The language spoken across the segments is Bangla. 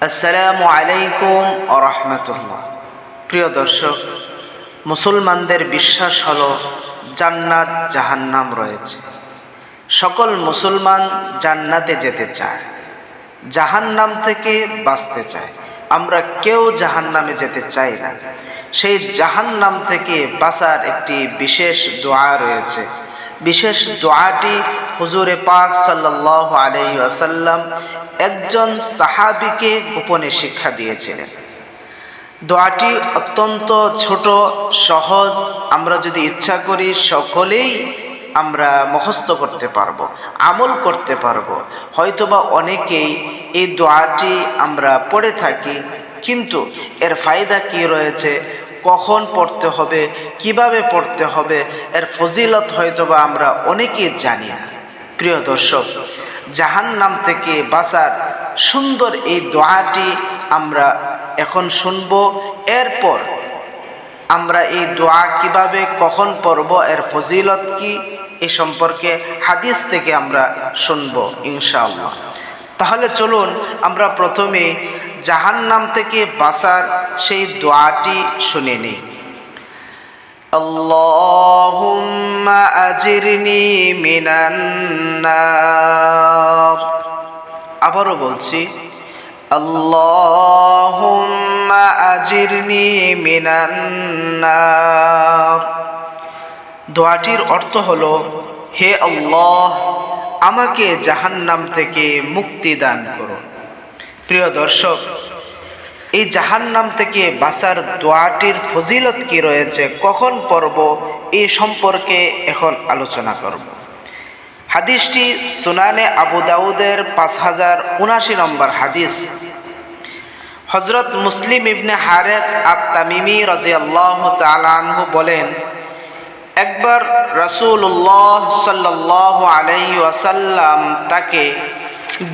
আসসালামু আলাইকুম ওয়া রাহমাতুল্লাহ। প্রিয় দর্শক, মুসলমানদের বিশ্বাস হলো জান্নাত জাহান্নাম রয়েছে। সকল মুসলমান জান্নাতে যেতে চায়, জাহান্নাম থেকে বাঁচতে চায়। আমরা কেউ জাহান্নামে যেতে চাই না। সেই জাহান্নাম থেকে বাঁচার একটি বিশেষ দোয়া রয়েছে। বিশেষ দোয়াটি হুজুরে পাক সাল্লাল্লাহু আলাইহি ওয়াসাল্লাম একজন সাহাবীকে গোপনে শিক্ষা দিয়েছিলেন। দোয়াটি অত্যন্ত ছোট, সহজ। আমরা যদি ইচ্ছা করি সকলেই আমরা মুখস্থ করতে পারবো, আমল করতে পারবো। হয়তোবা অনেকেই এই দোয়াটি আমরা পড়ে থাকি, কিন্তু এর ফায়দা কি রয়েছে, কখন পড়তে হবে, কিভাবে পড়তে হবে, এর ফজিলত হয়তোবা আমরা অনেকেই জানি না। প্রিয় দর্শক, জাহান্নাম থেকে বাঁচার সুন্দর এই দোয়াটি আমরা এখন শুনব। এরপর আমরা এই দোয়া কিভাবে কখন পড়ব, এর ফজিলত কি, এ সম্পর্কে হাদিস থেকে আমরা শুনব ইনশাআল্লাহ। তাহলে চলুন আমরা প্রথমে জাহান্নাম থেকে বাঁচার সেই দোয়াটি শুনে নিই। আল্লাহুম্মা আজিরনি মিনান নার। আবারও বলছি, আল্লাহুম্মা আজিরনি মিনান নার। দোয়াটির অর্থ হলো, হে আল্লাহ, আমাকে জাহান্নাম থেকে মুক্তি দান করো। প্রিয় দর্শক, এই জাহান্নাম থেকে বাঁচার দোয়াটির ফজিলত কি রয়েছে, কখন পড়ব, এই সম্পর্কে এখন আলোচনা করব। হাদিসটি সুনানে আবু দাউদের 5079 নম্বর হাদিস। হযরত মুসলিম ইবনে হারেস আত-তামিমি রাদিয়াল্লাহু তাআলা আনহু বলেন, একবার রাসূলুল্লাহ সাল্লাল্লাহু আলাইহি ওয়াসাল্লাম তাকে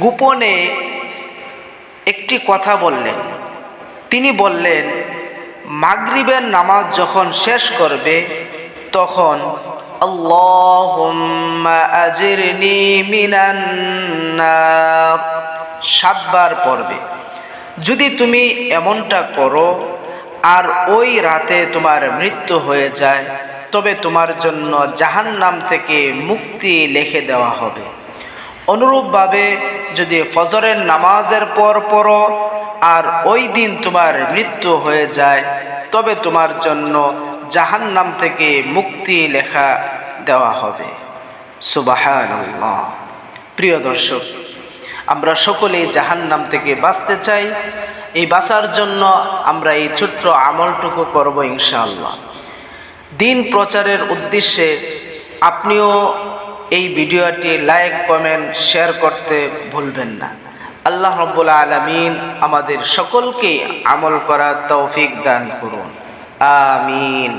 গোপনে একটি কথা বললেন। তিনি বললেন, মাগরিবের নামাজ যখন শেষ করবে তখন আল্লাহুম্মা আজিরনি মিনান নার 7 বার পড়বে। যদি তুমি এমনটা করো আর ওই রাতে তোমার মৃত্যু হয়ে যায়, তবে তোমার জন্য জাহান্নাম থেকে মুক্তি লিখে দেওয়া হবে। অনুরূপভাবে যদি ফজরের নামাজের পর পড়ো আর ওই দিন তোমার মৃত্যু হয়ে যায়, তবে তোমার জন্য জাহান্নাম থেকে মুক্তি লেখা দেওয়া হবে। সুবহানাল্লাহ। প্রিয় দর্শক, আমরা সকলেই জাহান্নাম থেকে বাঁচতে চাই। এই বাঁচার জন্য আমরা এই ছোট্ট আমলটুকু করব ইনশাআল্লাহ। দিন প্রচারের উদ্দেশ্যে আপনিও এই ভিডিওটি লাইক, কমেন্ট, শেয়ার করতে ভুলবেন না। আল্লাহ রাব্বুল আলামিন আমাদের সকলকে আমল করার তৌফিক দান করুন। আমিন।